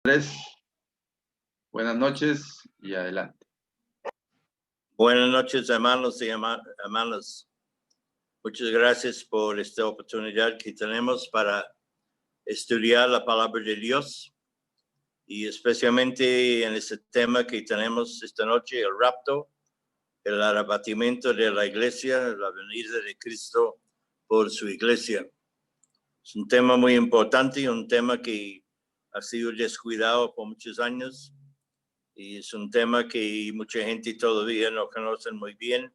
Andrés, buenas noches y adelante. Buenas noches, hermanos y hermanas. Muchas gracias por esta oportunidad que tenemos para estudiar la palabra de Dios y especialmente en este tema que tenemos esta noche, el rapto, el arrebatamiento de la iglesia, la venida de Cristo por su iglesia. Es un tema muy importante, un tema que ha sido descuidado por muchos años. Y es un tema que mucha gente todavía no conoce muy bien,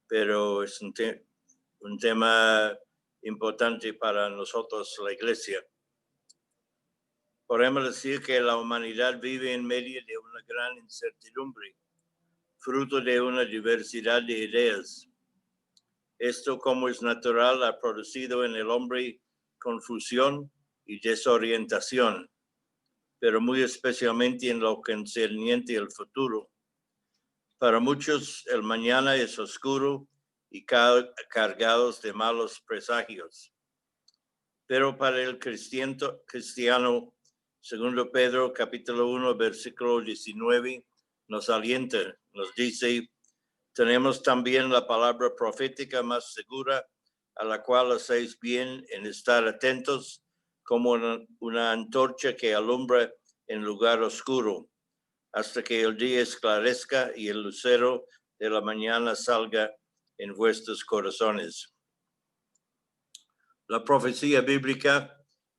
pero es un tema importante para nosotros, la iglesia. Podemos decir que la humanidad vive en medio de una gran incertidumbre, fruto de una diversidad de ideas. Esto, como es natural, ha producido en el hombre confusión y desorientación, pero muy especialmente en lo concerniente al futuro. Para muchos, el mañana es oscuro y cargados de malos presagios. Pero para el cristiano, segundo Pedro, capítulo 1, versículo 19, nos alienta, nos dice, tenemos también la palabra profética más segura, a la cual hacéis bien en estar atentos, como una antorcha que alumbra en lugar oscuro, hasta que el día esclarezca y el lucero de la mañana salga en vuestros corazones. La profecía bíblica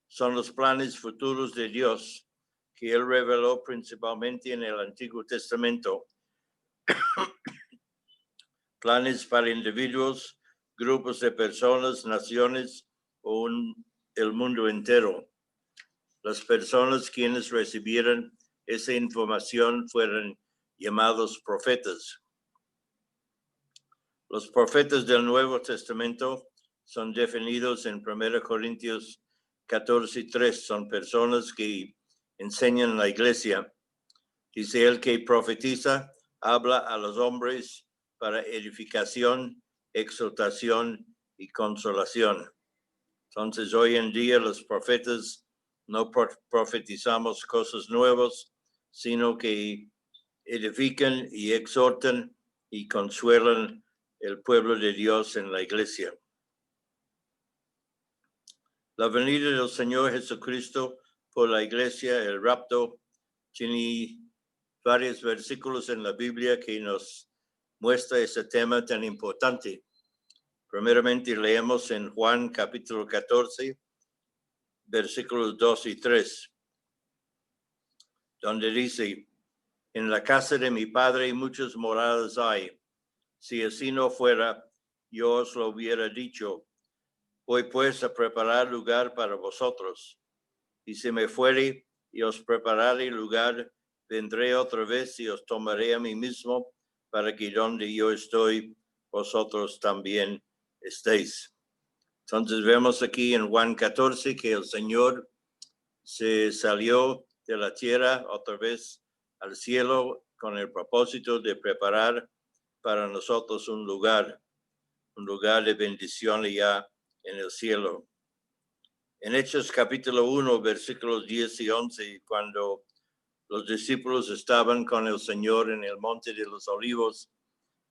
son los planes futuros de Dios que Él reveló principalmente en el Antiguo Testamento. Planes para individuos, grupos de personas, naciones o el mundo entero. Las personas quienes recibieron esa información fueron llamados profetas. Los profetas del Nuevo Testamento son definidos en 1 Corintios 14:3. Son personas que enseñan la iglesia. Dice el que profetiza, habla a los hombres para edificación, exhortación y consolación. Entonces, hoy en día los profetas no profetizamos cosas nuevas, sino que edifican y exhortan y consuelan el pueblo de Dios en la iglesia. La venida del Señor Jesucristo por la iglesia, el rapto, tiene varios versículos en la Biblia que nos muestra ese tema tan importante. Primeramente leemos en Juan capítulo 14, versículos 2 y 3, donde dice, en la casa de mi Padre muchas moradas hay. Si así no fuera, yo os lo hubiera dicho. Voy pues a preparar lugar para vosotros. Y si me fuere y os prepararé lugar, vendré otra vez y os tomaré a mí mismo, para que donde yo estoy, vosotros también estéis. Entonces vemos aquí en Juan 14 que el Señor se salió de la tierra otra vez al cielo con el propósito de preparar para nosotros un lugar de bendición ya en el cielo. En Hechos capítulo 1, versículos 10 y 11, cuando los discípulos estaban con el Señor en el monte de los olivos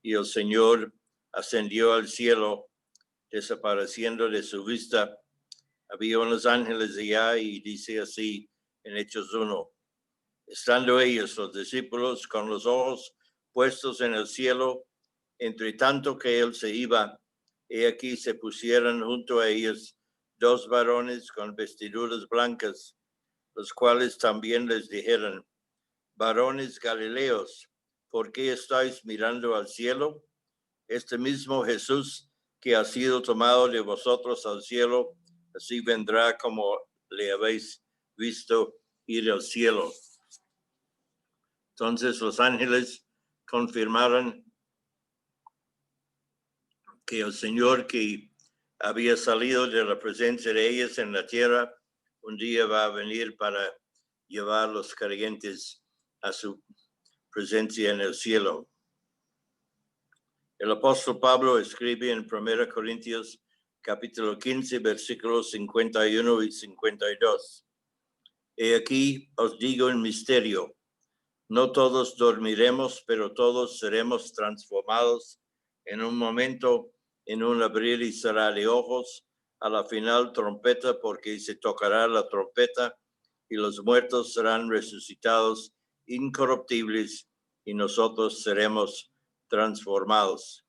y el Señor ascendió al cielo, desapareciendo de su vista, había unos ángeles allá y dice así en Hechos 1, estando ellos, los discípulos, con los ojos puestos en el cielo, entre tanto que él se iba, he aquí se pusieron junto a ellos dos varones con vestiduras blancas, los cuales también les dijeron, varones galileos, ¿por qué estáis mirando al cielo? Este mismo Jesús que ha sido tomado de vosotros al cielo, así vendrá como le habéis visto ir al cielo. Entonces los ángeles confirmaron que el Señor que había salido de la presencia de ellos en la tierra, un día va a venir para llevar a los creyentes a su presencia en el cielo. El apóstol Pablo escribe en 1 Corintios capítulo 15, versículos 51 y 52. He aquí os digo en misterio, no todos dormiremos, pero todos seremos transformados en un momento, en un abrir y cerrar de ojos, a la final trompeta, porque se tocará la trompeta y los muertos serán resucitados incorruptibles y nosotros seremos transformados.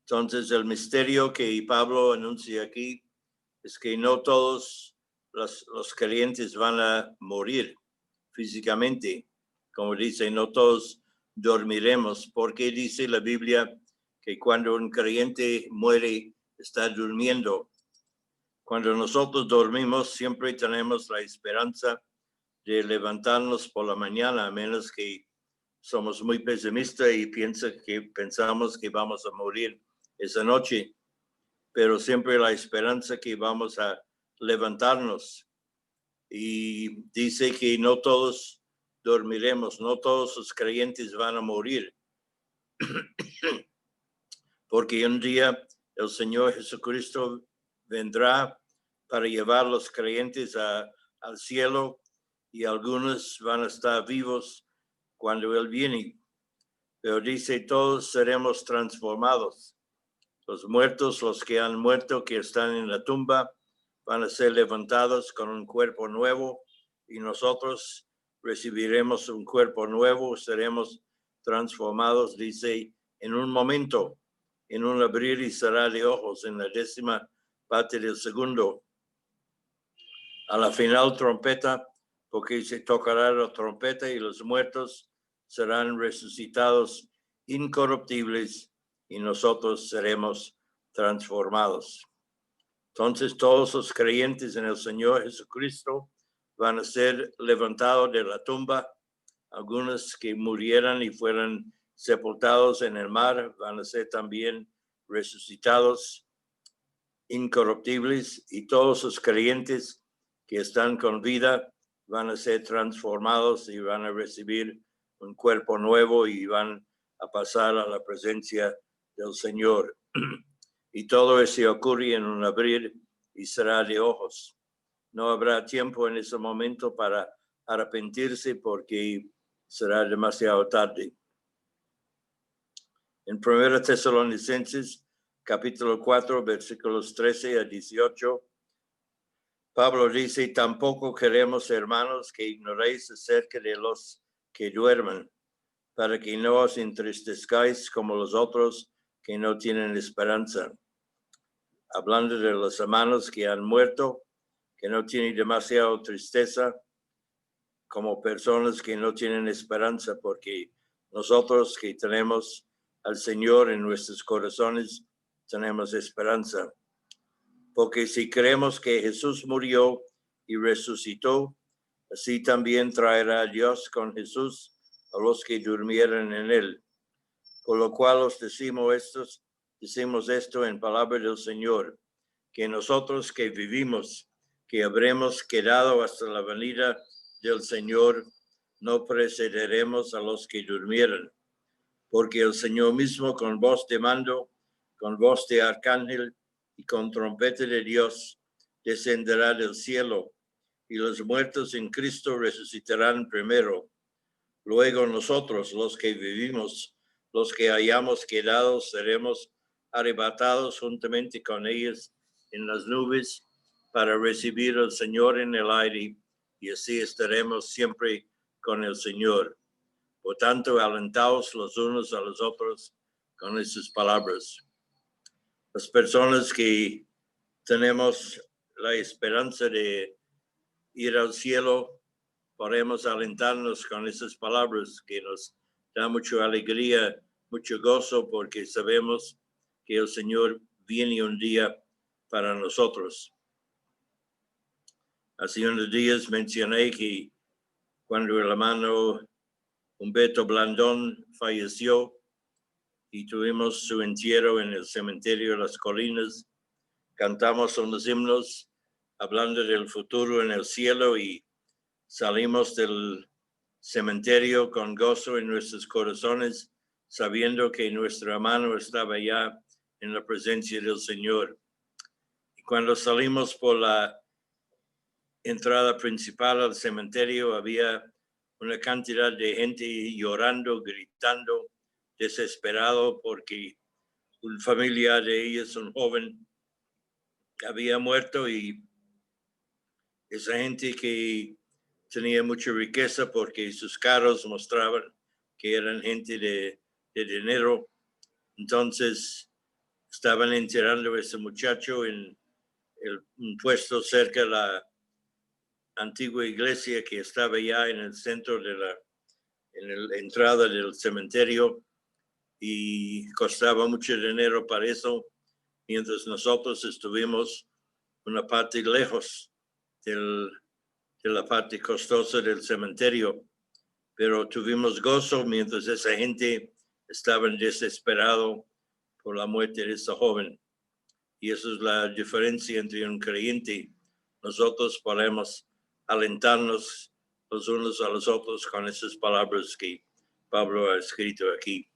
Entonces, el misterio que Pablo anuncia aquí es que no todos los creyentes van a morir físicamente. Como dice, no todos dormiremos, porque dice la Biblia que cuando un creyente muere, está durmiendo. Cuando nosotros dormimos, siempre tenemos la esperanza de levantarnos por la mañana, a menos que somos muy pesimistas y pensamos que vamos a morir esa noche, pero siempre la esperanza que vamos a levantarnos. Y dice que no todos dormiremos, no todos los creyentes van a morir, porque un día el Señor Jesucristo vendrá para llevar a los creyentes al cielo y algunos van a estar vivos cuando Él viene. Pero dice, todos seremos transformados. Los muertos, los que han muerto, que están en la tumba, van a ser levantados con un cuerpo nuevo y nosotros recibiremos un cuerpo nuevo, seremos transformados, dice, en un momento, en un abrir y cerrar de ojos, en la 10ª parte del segundo. A la final trompeta, porque se tocará la trompeta y los muertos serán resucitados incorruptibles y nosotros seremos transformados. Entonces todos los creyentes en el Señor Jesucristo van a ser levantados de la tumba. Algunos que murieran y fueran sepultados en el mar van a ser también resucitados incorruptibles, y todos los creyentes que están con vida van a ser transformados y van a recibir un cuerpo nuevo y van a pasar a la presencia del Señor. Y todo eso ocurre en un abrir y cerrar de ojos. No habrá tiempo en ese momento para arrepentirse porque será demasiado tarde. En 1 Tesalonicenses, capítulo 4, versículos 13 a 18, Pablo dice, tampoco queremos, hermanos, que ignoréis acerca de los que duermen, para que no os entristezcáis como los otros que no tienen esperanza. Hablando de los hermanos que han muerto, que no tienen demasiada tristeza, como personas que no tienen esperanza, porque nosotros que tenemos al Señor en nuestros corazones, tenemos esperanza. Porque si creemos que Jesús murió y resucitó, así también traerá a Dios con Jesús a los que durmieran en él. Por lo cual os decimos esto en palabra del Señor, que nosotros que vivimos, que habremos quedado hasta la venida del Señor, no precederemos a los que durmieran, porque el Señor mismo con voz de mando, con voz de arcángel y con trompeta de Dios descenderá del cielo, y los muertos en Cristo resucitarán primero. Luego nosotros, los que vivimos, los que hayamos quedado, seremos arrebatados juntamente con ellos en las nubes para recibir al Señor en el aire, y así estaremos siempre con el Señor. Por tanto, alentaos los unos a los otros con estas palabras. Las personas que tenemos la esperanza de ir al cielo, podemos alentarnos con esas palabras que nos da mucha alegría, mucho gozo, porque sabemos que el Señor viene un día para nosotros. Hace unos días mencioné que cuando el hermano Humberto Blandón falleció y tuvimos su entierro en el cementerio de las Colinas, cantamos unos himnos hablando del futuro en el cielo y salimos del cementerio con gozo en nuestros corazones, sabiendo que nuestro hermano estaba ya en la presencia del Señor. Y cuando salimos por la entrada principal al cementerio había una cantidad de gente llorando, gritando, desesperado porque un familiar de ellos, un joven, había muerto, y esa gente que tenía mucha riqueza porque sus carros mostraban que eran gente de dinero, entonces estaban enterrando a ese muchacho en un puesto cerca de la antigua iglesia que estaba ya en el centro de la entrada del cementerio, y costaba mucho dinero para eso, mientras nosotros estuvimos una parte lejos de la parte costosa del cementerio, pero tuvimos gozo mientras esa gente estaba desesperado por la muerte de ese joven. Y esa es la diferencia entre un creyente. Nosotros podemos alentarnos los unos a los otros con esas palabras que Pablo ha escrito aquí.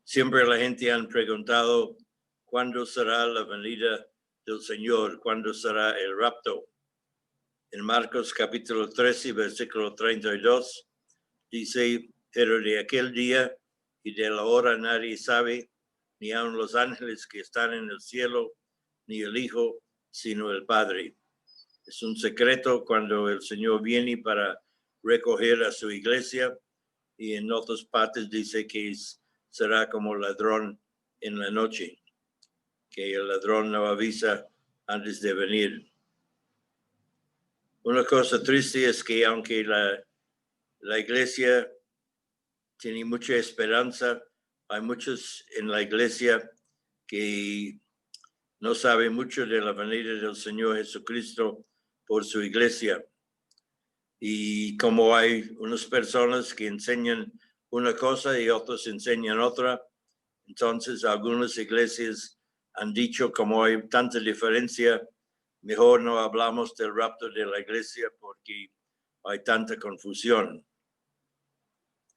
Siempre la gente ha preguntado cuándo será la venida del Señor, cuándo será el rapto. En Marcos capítulo 13, versículo 32, dice: pero de aquel día y de la hora nadie sabe, ni aun los ángeles que están en el cielo, ni el Hijo, sino el Padre. Es un secreto cuando el Señor viene para recoger a su iglesia, y en otras partes dice que será como ladrón en la noche, que el ladrón no avisa antes de venir. Una cosa triste es que aunque la iglesia tiene mucha esperanza, hay muchos en la iglesia que no saben mucho de la venida del Señor Jesucristo por su iglesia. Y como hay unas personas que enseñan una cosa y otros enseñan otra, entonces algunas iglesias han dicho, como hay tanta diferencia, mejor no hablamos del rapto de la iglesia porque hay tanta confusión.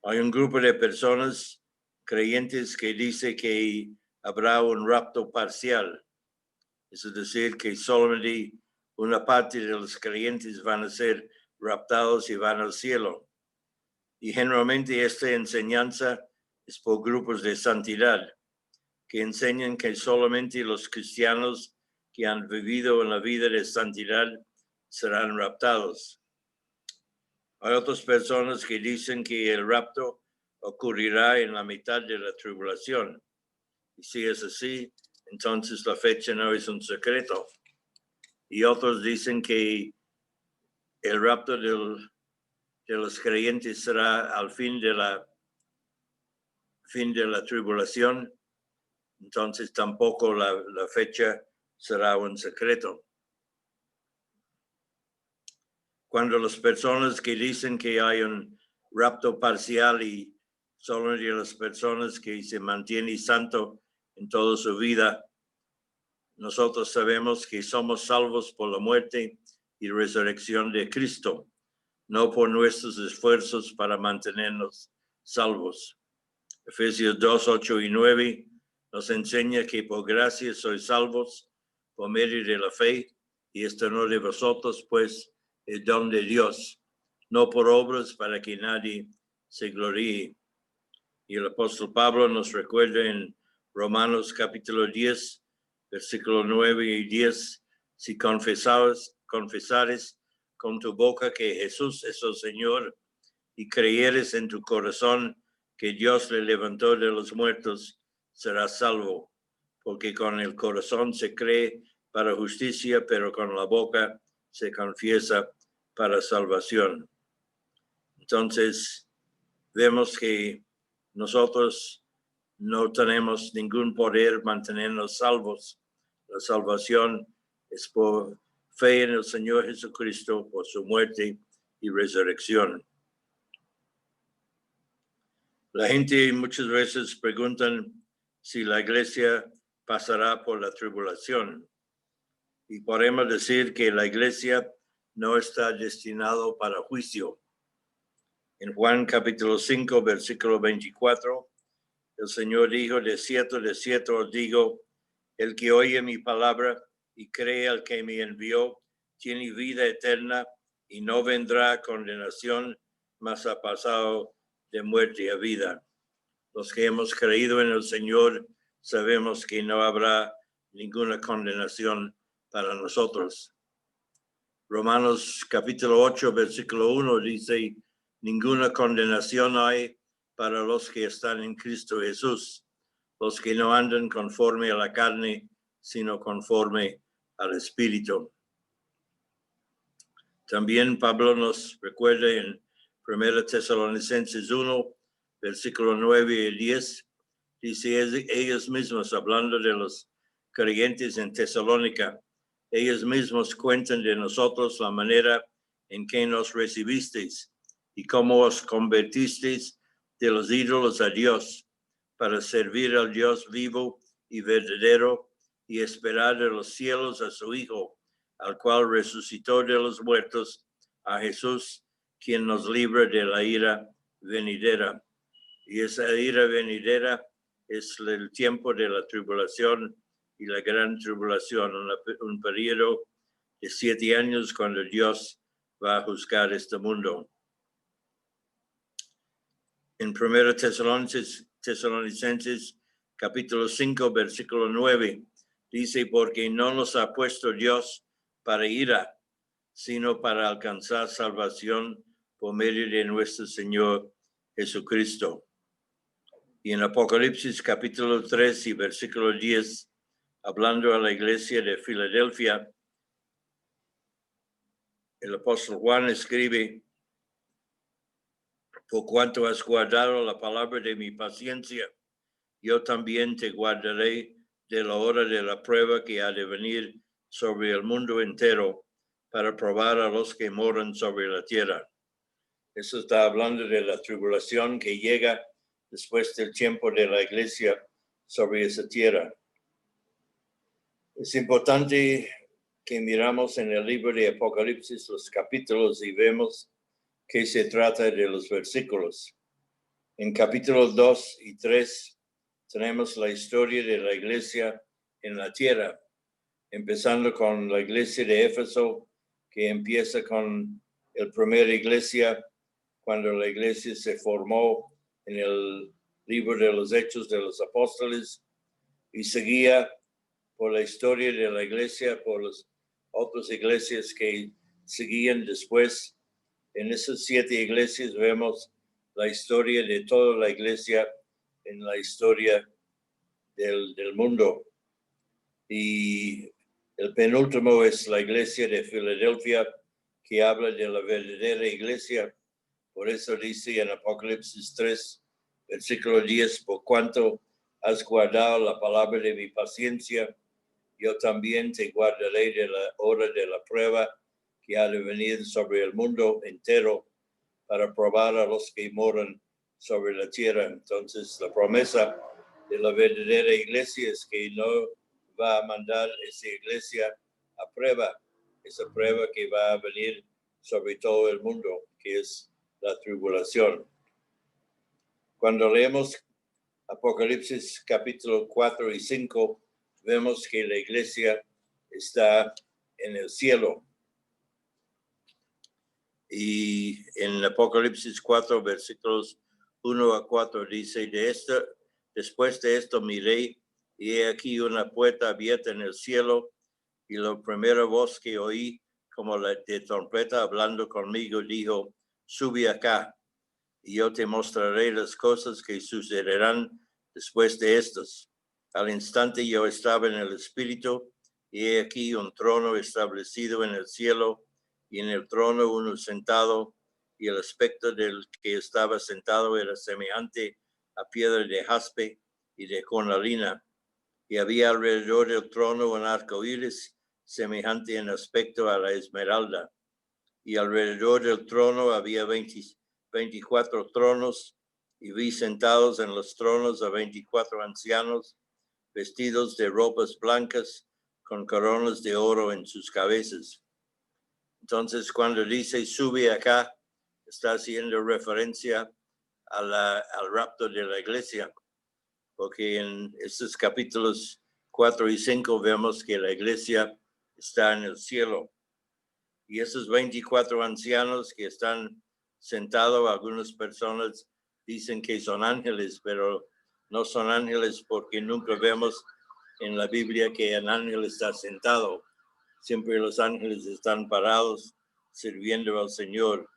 Hay un grupo de personas creyentes que dice que habrá un rapto parcial, es decir, que solamente una parte de los creyentes van a ser raptados y van al cielo. Y generalmente esta enseñanza es por grupos de santidad, que enseñan que solamente los cristianos que han vivido en la vida de santidad serán raptados. Hay otras personas que dicen que el rapto ocurrirá en la mitad de la tribulación. Y si es así, entonces la fecha no es un secreto. Y otros dicen que el rapto de los creyentes será al fin de la tribulación. Entonces tampoco la fecha será un secreto. Cuando las personas que dicen que hay un rapto parcial y solo de las personas que se mantienen santo en toda su vida, nosotros sabemos que somos salvos por la muerte y resurrección de Cristo, no por nuestros esfuerzos para mantenernos salvos. Efesios 2, 8 y 9 nos enseña que por gracia sois salvos por medio de la fe, y esto no de vosotros, pues el don de Dios, no por obras para que nadie se gloríe. Y el apóstol Pablo nos recuerda en Romanos capítulo 10, versículo 9 y 10, si confesares con tu boca que Jesús es el Señor y creyeres en tu corazón que Dios le levantó de los muertos, serás salvo, porque con el corazón se cree para justicia, pero con la boca se confiesa para salvación. Entonces, vemos que nosotros no tenemos ningún poder mantenernos salvos. La salvación es por fe en el Señor Jesucristo, por su muerte y resurrección. La gente muchas veces preguntan si la iglesia pasará por la tribulación. Y podemos decir que la iglesia no está destinado para juicio. En Juan capítulo 5, versículo 24, el Señor dijo: de cierto os digo, el que oye mi palabra y cree al que me envió, tiene vida eterna y no vendrá condenación, mas ha pasado de muerte a vida. Los que hemos creído en el Señor sabemos que no habrá ninguna condenación para nosotros. Romanos capítulo 8, versículo 1 dice, ninguna condenación hay para los que están en Cristo Jesús, los que no andan conforme a la carne, sino conforme al Espíritu. También Pablo nos recuerda en 1 Tesalonicenses 1, versículo 9 y 10, dice ellos mismos, hablando de los creyentes en Tesalónica, ellos mismos cuentan de nosotros la manera en que nos recibisteis y cómo os convertisteis de los ídolos a Dios para servir al Dios vivo y verdadero y esperar de los cielos a su Hijo, al cual resucitó de los muertos, a Jesús, quien nos libra de la ira venidera. Y esa ira venidera es el tiempo de la tribulación y la gran tribulación, un periodo de 7 años cuando Dios va a juzgar este mundo. En 1 Tesalonicenses capítulo 5, versículo 9, dice, porque no nos ha puesto Dios para ira, sino para alcanzar salvación por medio de nuestro Señor Jesucristo. Y en Apocalipsis capítulo 3 y versículo 10, hablando a la iglesia de Filadelfia, el apóstol Juan escribe, por cuanto has guardado la palabra de mi paciencia, yo también te guardaré de la hora de la prueba que ha de venir sobre el mundo entero para probar a los que moran sobre la tierra. Eso está hablando de la tribulación que llega después del tiempo de la iglesia sobre esa tierra. Es importante que miramos en el libro de Apocalipsis los capítulos y vemos que se trata de los versículos. En capítulos 2 y 3 tenemos la historia de la iglesia en la tierra, empezando con la iglesia de Éfeso, que empieza con la primera iglesia, cuando la iglesia se formó en el libro de los Hechos de los Apóstoles, y seguía por la historia de la iglesia, por las otras iglesias que seguían después. En esas 7 iglesias vemos la historia de toda la iglesia en la historia del mundo. Y el penúltimo es la iglesia de Filadelfia, que habla de la verdadera iglesia. Por eso dice en Apocalipsis 3, versículo 10, por cuanto has guardado la palabra de mi paciencia, yo también te guardaré de la hora de la prueba que ha de venir sobre el mundo entero para probar a los que moran sobre la tierra. Entonces, la promesa de la verdadera iglesia es que no va a mandar esa iglesia a prueba, esa prueba que va a venir sobre todo el mundo, que es la tribulación. Cuando leemos Apocalipsis capítulo 4 y 5, vemos que la iglesia está en el cielo. Y en Apocalipsis 4, versículos 1 a 4, dice, después de esto miré, y he aquí una puerta abierta en el cielo, y la primera voz que oí, como la de trompeta hablando conmigo, dijo, sube acá, y yo te mostraré las cosas que sucederán después de estas. Al instante yo estaba en el Espíritu, y he aquí un trono establecido en el cielo, y en el trono uno sentado, y el aspecto del que estaba sentado era semejante a piedra de jaspe y de cornalina, y había alrededor del trono un arco iris semejante en aspecto a la esmeralda, y alrededor del trono había 24 tronos, y vi sentados en los tronos a 24 ancianos, vestidos de ropas blancas, con coronas de oro en sus cabezas. Entonces, cuando dice sube acá, está haciendo referencia al rapto de la iglesia, porque en estos capítulos 4 y 5 vemos que la iglesia está en el cielo. Y esos 24 ancianos que están sentados, algunas personas dicen que son ángeles, pero no son ángeles porque nunca vemos en la Biblia que un ángel está sentado. Siempre los ángeles están parados sirviendo al Señor.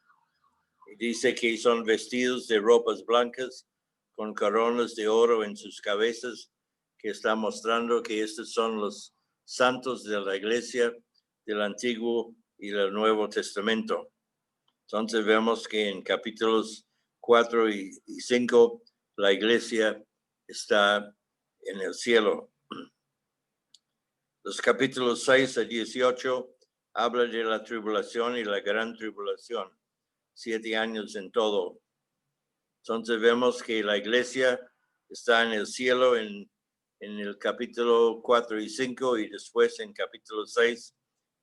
Y dice que son vestidos de ropas blancas con coronas de oro en sus cabezas, que está mostrando que estos son los santos de la iglesia del Antiguo y del Nuevo Testamento. Entonces vemos que en capítulos 4 y 5 la iglesia está en el cielo. Los capítulos 6 a 18 hablan de la tribulación y la gran tribulación, 7 años en todo. Entonces vemos que la iglesia está en el cielo en el capítulo 4 y 5 y después en capítulo 6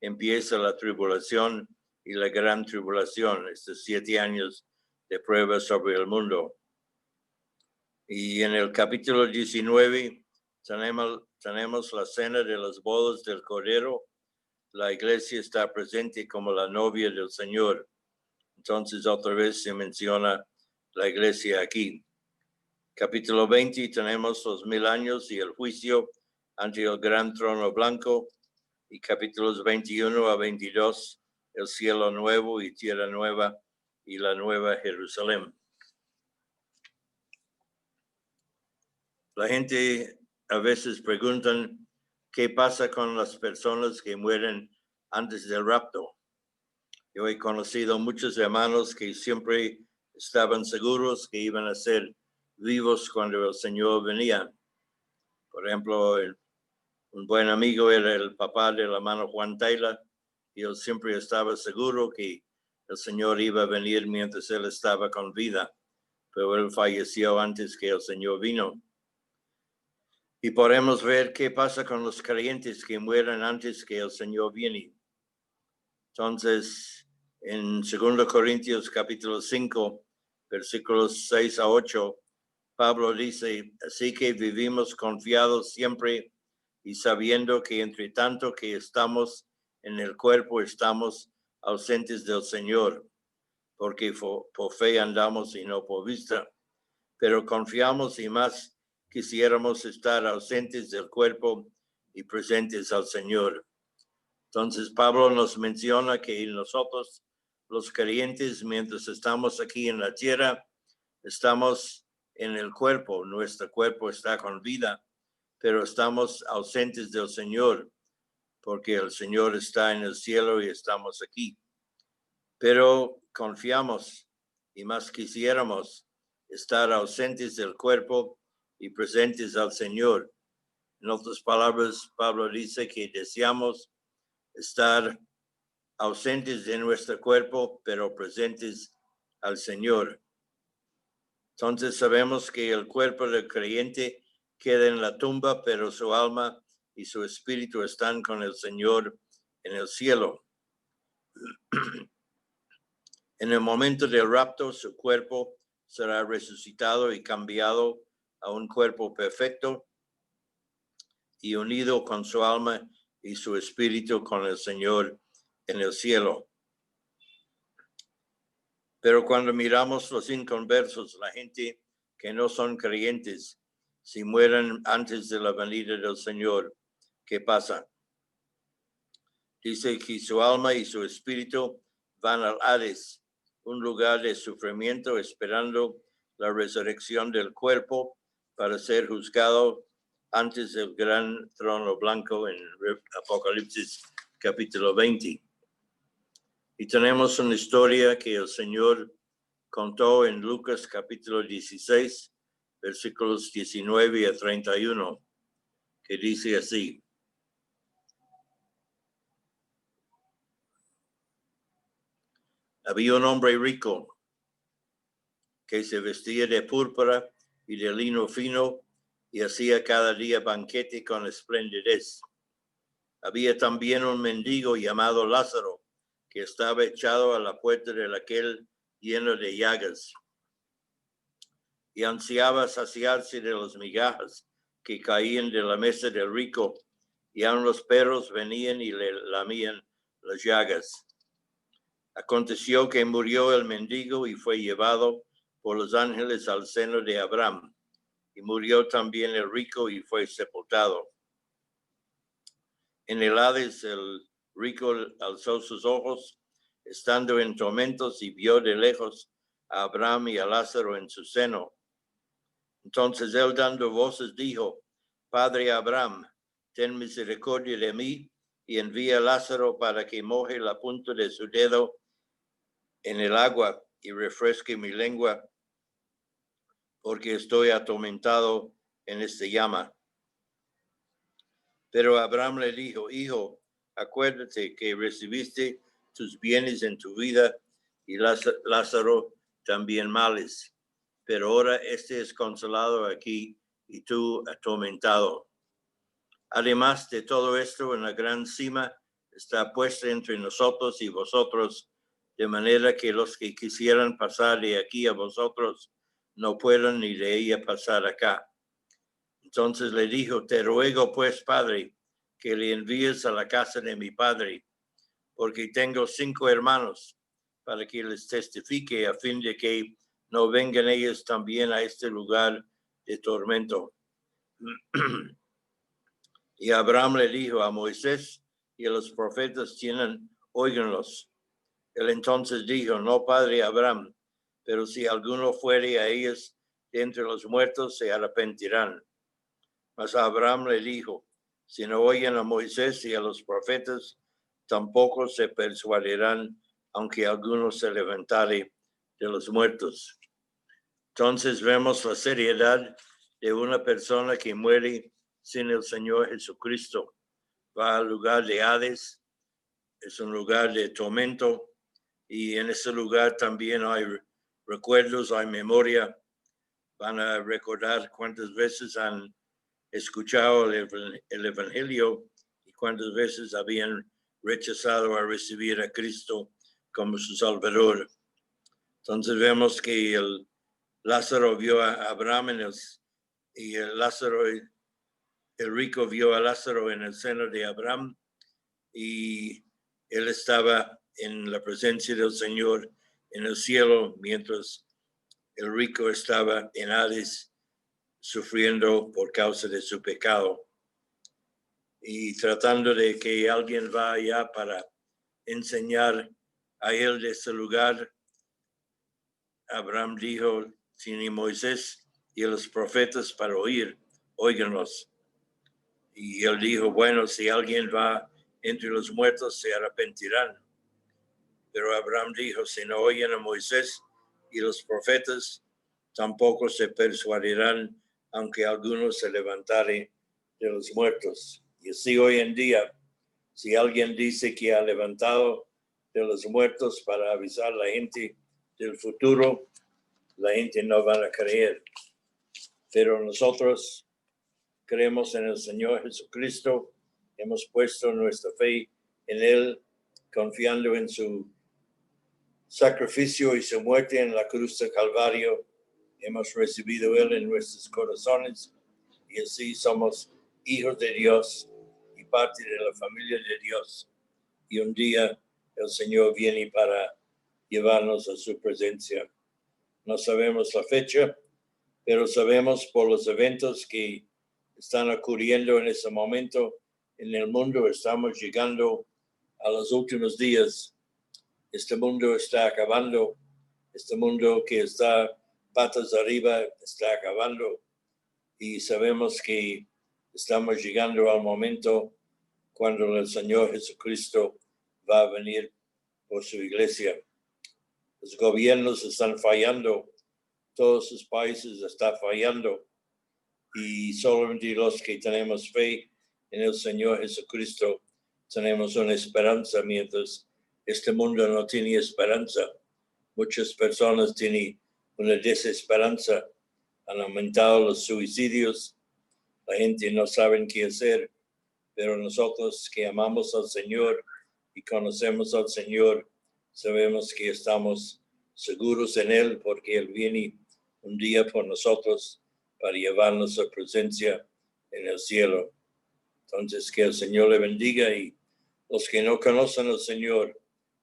empieza la tribulación y la gran tribulación, estos 7 años de prueba sobre el mundo. Y en el capítulo 19 tenemos la cena de las bodas del Cordero. La iglesia está presente como la novia del Señor. Entonces otra vez se menciona la iglesia aquí. Capítulo 20 tenemos los 1000 años y el juicio ante el gran trono blanco. Y capítulos 21 a 22, el cielo nuevo y tierra nueva y la nueva Jerusalén. La gente a veces preguntan qué pasa con las personas que mueren antes del rapto. Yo he conocido muchos hermanos que siempre estaban seguros que iban a ser vivos cuando el Señor venía. Por ejemplo, un buen amigo era el papá del hermano Juan Taylor, y él siempre estaba seguro que el Señor iba a venir mientras él estaba con vida, pero él falleció antes que el Señor vino. Y podemos ver qué pasa con los creyentes que mueren antes que el Señor viene. Entonces, en 2 Corintios capítulo 5, versículos 6 a 8, Pablo dice, así que vivimos confiados siempre y sabiendo que entre tanto que estamos en el cuerpo, estamos ausentes del Señor, porque por fe andamos y no por vista, pero confiamos y más quisiéramos estar ausentes del cuerpo y presentes al Señor. Entonces Pablo nos menciona que nosotros, los creyentes, mientras estamos aquí en la tierra, estamos en el cuerpo, nuestro cuerpo está con vida, pero estamos ausentes del Señor, porque el Señor está en el cielo y estamos aquí. Pero confiamos y más quisiéramos estar ausentes del cuerpo y presentes al Señor. En otras palabras, Pablo dice que deseamos estar ausentes de nuestro cuerpo, pero presentes al Señor. Entonces sabemos que el cuerpo del creyente queda en la tumba, pero su alma y su espíritu están con el Señor en el cielo. En el momento del rapto, su cuerpo será resucitado y cambiado a un cuerpo perfecto y unido con su alma y su espíritu con el Señor en el cielo. Pero cuando miramos los inconversos, la gente que no son creyentes, si mueren antes de la venida del Señor, ¿qué pasa? Dice que su alma y su espíritu van al Hades, un lugar de sufrimiento, esperando la resurrección del cuerpo para ser juzgado antes del gran trono blanco en Apocalipsis capítulo 20. Y tenemos una historia que el Señor contó en Lucas capítulo 16, versículos 19 a 31, que dice así. Había un hombre rico que se vestía de púrpura y de lino fino y hacía cada día banquete con esplendidez. Había también un mendigo llamado Lázaro, que estaba echado a la puerta de aquel lleno de llagas, y ansiaba saciarse de las migajas que caían de la mesa del rico, y aun los perros venían y le lamían las llagas. Aconteció que murió el mendigo y fue llevado por los ángeles al seno de Abraham. Y murió también el rico y fue sepultado. En el Hades el rico alzó sus ojos, estando en tormentos, y vio de lejos a Abraham y a Lázaro en su seno. Entonces él, dando voces, dijo: Padre Abraham, ten misericordia de mí y envía a Lázaro para que moje la punta de su dedo en el agua y refresque mi lengua, porque estoy atormentado en esta llama. Pero Abraham le dijo: Hijo, acuérdate que recibiste tus bienes en tu vida y Lázaro también males. Pero ahora este es consolado aquí y tú atormentado. Además de todo esto, una gran cima está puesta entre nosotros y vosotros, de manera que los que quisieran pasar de aquí a vosotros no puedan, ni de ella pasar acá. Entonces le dijo: Te ruego pues, Padre, que le envíes a la casa de mi padre, porque tengo 5 hermanos, para que les testifique, a fin de que no vengan ellos también a este lugar de tormento. Y Abraham le dijo: A Moisés y a los profetas tienen, óiganlos. Él entonces dijo: No, padre Abraham, pero si alguno fuere a ellos de entre los muertos, se arrepentirán. Mas Abraham le dijo: Si no oyen a Moisés y a los profetas, tampoco se persuadirán, aunque alguno se levantare de los muertos. Entonces vemos la seriedad de una persona que muere sin el Señor Jesucristo. Va al lugar de Hades, es un lugar de tormento, y en ese lugar también hay recuerdos, hay memoria. Van a recordar cuántas veces han escuchado el Evangelio y cuántas veces habían rechazado a recibir a Cristo como su Salvador. Entonces vemos que el Lázaro vio a Abraham y el rico vio a Lázaro en el seno de Abraham, y él estaba en la presencia del Señor en el cielo, mientras el rico estaba en Hades sufriendo por causa de su pecado. Y tratando de que alguien vaya allá para enseñar a él de ese lugar, Abraham dijo: Si ni Moisés y los profetas para oír, óiganlos. Y él dijo: Bueno, si alguien va entre los muertos, se arrepentirán. Pero Abraham dijo: Si no oyen a Moisés y los profetas, tampoco se persuadirán, aunque alguno se levantare de los muertos. Y así hoy en día, si alguien dice que ha levantado de los muertos para avisar a la gente del futuro, la gente no va a creer. Pero nosotros creemos en el Señor Jesucristo, hemos puesto nuestra fe en Él, confiando en su sacrificio y su muerte en la cruz del Calvario. Hemos recibido Él en nuestros corazones, y así somos hijos de Dios y parte de la familia de Dios. Y un día el Señor viene para llevarnos a su presencia. No sabemos la fecha, pero sabemos por los eventos que están ocurriendo en ese momento en el mundo. Estamos llegando a los últimos días. Este mundo está acabando. Este mundo que está patas arriba está acabando. Y sabemos que estamos llegando al momento cuando el Señor Jesucristo va a venir por su iglesia. Los gobiernos están fallando. Todos sus países están fallando. Y solamente los que tenemos fe en el Señor Jesucristo tenemos una esperanza, mientras este mundo no tiene esperanza. Muchas personas tienen una desesperanza. Han aumentado los suicidios. La gente no sabe qué hacer. Pero nosotros que amamos al Señor y conocemos al Señor, sabemos que estamos seguros en Él, porque Él viene un día por nosotros para llevarnos a presencia en el cielo. Entonces, que el Señor le bendiga, y los que no conocen al Señor,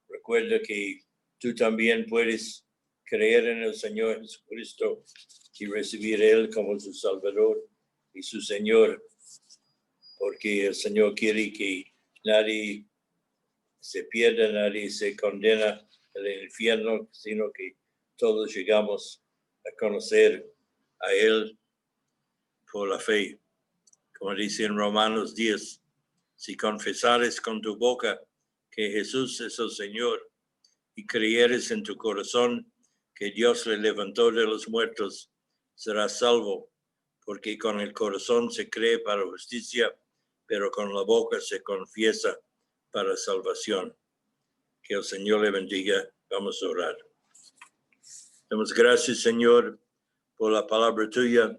recuerda que tú también puedes creer en el Señor Jesucristo y recibir a Él como su Salvador y su Señor, porque el Señor quiere que nadie se pierda, nadie se condena al infierno, sino que todos llegamos a conocer a Él por la fe. Como dice en Romanos 10, si confesares con tu boca que Jesús es el Señor y creyeres en tu corazón que Dios le levantó de los muertos, serás salvo, porque con el corazón se cree para justicia, pero con la boca se confiesa para salvación. Que el Señor le bendiga. Vamos a orar. Damos gracias, Señor, por la palabra tuya.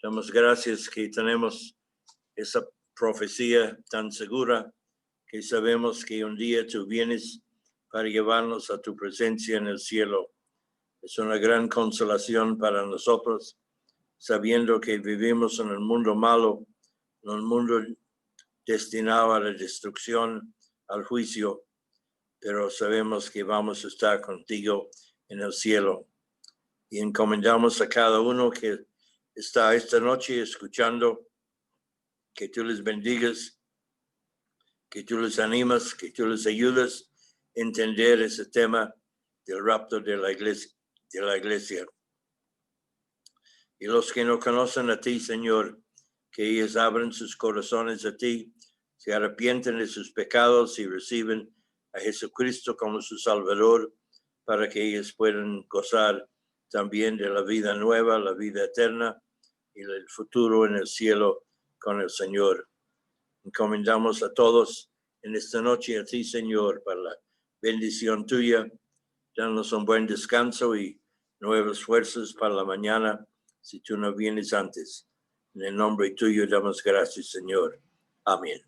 Damos gracias que tenemos esa profecía tan segura que sabemos que un día tú vienes para llevarnos a tu presencia en el cielo. Es una gran consolación para nosotros, sabiendo que vivimos en un mundo malo, en un mundo destinado a la destrucción, al juicio, pero sabemos que vamos a estar contigo en el cielo. Y encomendamos a cada uno que está esta noche escuchando, que tú les bendigas, que tú les animas, que tú les ayudas a entender ese tema del rapto de la iglesia. Y los que no conocen a ti, Señor, que ellos abran sus corazones a ti, se arrepienten de sus pecados y reciben a Jesucristo como su Salvador, para que ellos puedan gozar también de la vida nueva, la vida eterna y el futuro en el cielo con el Señor. Encomendamos a todos en esta noche a ti, Señor, para la bendición tuya. Danos un buen descanso y nuevas fuerzas para la mañana, si tú no vienes antes. En el nombre tuyo damos gracias, Señor. Amén.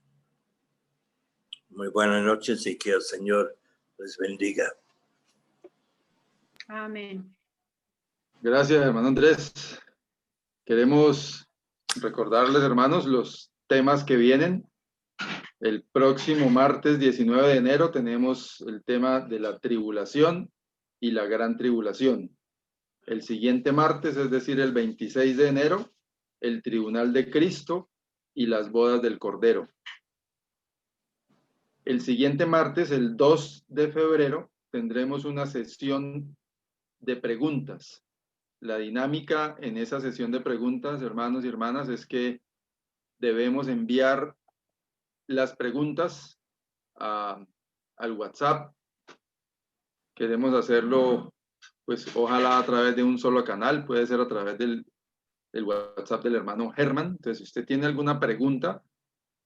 Muy buenas noches y que el Señor les bendiga. Amén. Gracias, hermano Andrés. Queremos recordarles, hermanos, los temas que vienen. El próximo martes 19 de enero tenemos el tema de la tribulación y la gran tribulación. El siguiente martes, es decir, el 26 de enero, el tribunal de Cristo y las bodas del Cordero. El siguiente martes, el 2 de febrero, tendremos una sesión de preguntas. La dinámica en esa sesión de preguntas, hermanos y hermanas, es que debemos enviar las preguntas al WhatsApp. Queremos hacerlo, pues ojalá a través de un solo canal, puede ser a través del WhatsApp del hermano Germán. Entonces, si usted tiene alguna pregunta,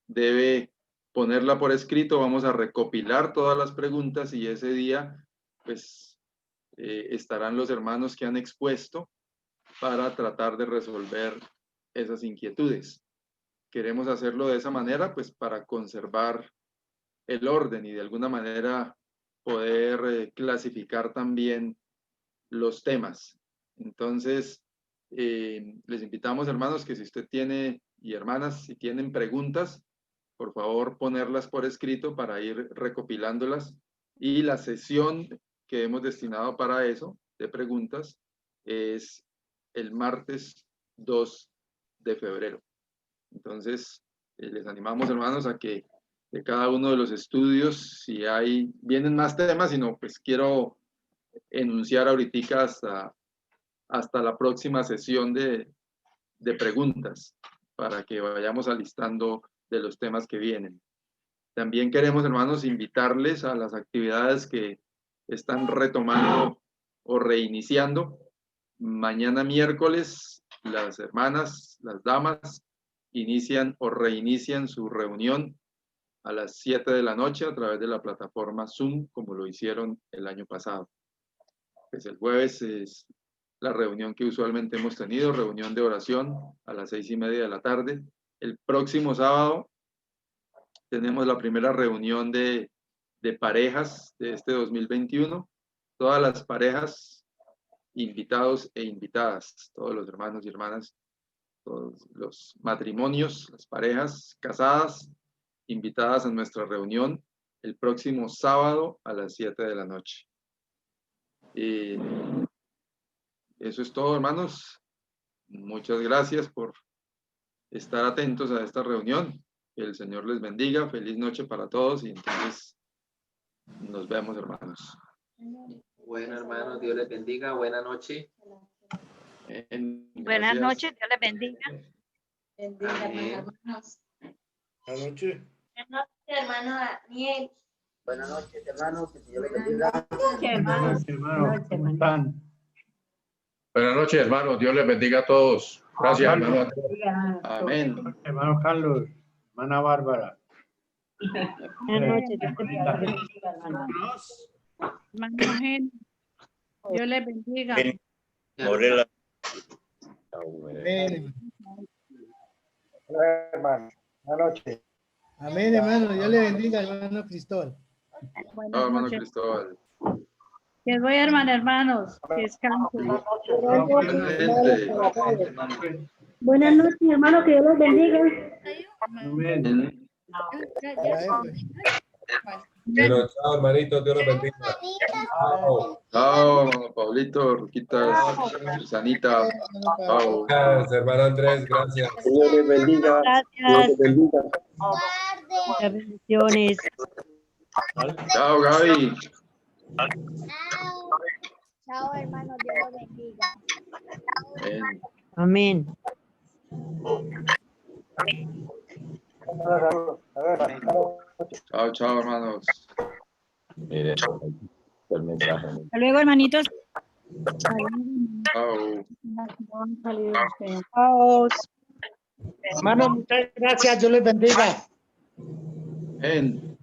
debe ponerla por escrito. Vamos a recopilar todas las preguntas y ese día, pues, estarán los hermanos que han expuesto para tratar de resolver esas inquietudes. Queremos hacerlo de esa manera, pues, para conservar el orden y de alguna manera poder clasificar también los temas. Entonces, les invitamos, hermanos, que si usted tiene, y hermanas, si tienen preguntas, por favor ponerlas por escrito para ir recopilándolas. Y la sesión que hemos destinado para eso, de preguntas, es el martes 2 de febrero. Entonces, les animamos, hermanos, a que de cada uno de los estudios, si vienen más temas, sino pues quiero enunciar ahorita hasta la próxima sesión de preguntas, para que vayamos alistando de los temas que vienen. También queremos, hermanos, invitarles a las actividades que están retomando o reiniciando. Mañana miércoles, las hermanas, las damas, inician o reinician su reunión a las 7 de la noche a través de la plataforma Zoom, como lo hicieron el año pasado. Pues el jueves es la reunión que usualmente hemos tenido, reunión de oración a las 6:30 de la tarde. El próximo sábado tenemos la primera reunión de parejas de este 2021. Todas las parejas, invitados e invitadas, todos los hermanos y hermanas, todos los matrimonios, las parejas casadas, invitadas a nuestra reunión el próximo sábado a las 7 de la noche. Eso es todo, hermanos. Muchas gracias por estar atentos a esta reunión. Que el Señor les bendiga. Feliz noche para todos y entonces nos vemos, hermanos. Bueno, hermanos, Dios les bendiga. Buena noche. Buenas noches, Dios les bendiga. Amén. Buenas noches. Buenas noches, hermano Daniel. Buenas noches, hermanos. Que Dios les bendiga. Hermanos, ¿cómo están? Buenas noches, hermanos. Dios les bendiga a todos. Gracias, hermano. Amén. Hermano Carlos, hermana Bárbara. Buenas noches, Dios les bendiga, hermano. Hermano Eugenio, Dios les bendiga. Morela. Amén. Hola, hermano. Buenas noches. Amén, hermano. Dios le bendiga, hermano Cristóbal. Buenas Chao, hermano noches. Cristóbal. Que voy, hermanos. Que descansen. Excelente. Buenas noches, hermano, que Dios los bendiga. Amén. Pero chao, hermanito, Dios los bendiga. Chao. Chao, hermano Pablito, Ruquitas, Susanita. Chao. Gracias, hermano Andrés, gracias. Dios les bendiga. Dios Gracias. les bendiga. Muchas bendiciones. Chao, Gaby. Chao, hermano, Dios los bendiga. Amén. Amén. Chao, chao, hermanos. Hasta luego, hermanitos. Chao. Chao. Hermano, muchas gracias. Dios les bendiga. Amén.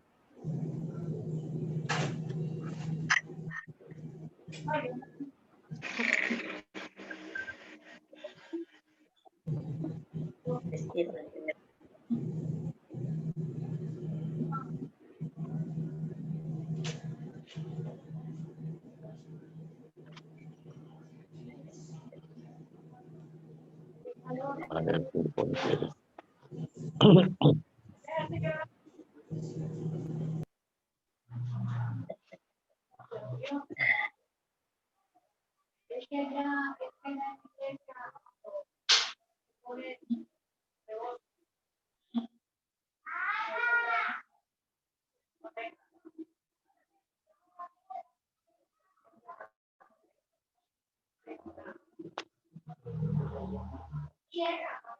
Cierra.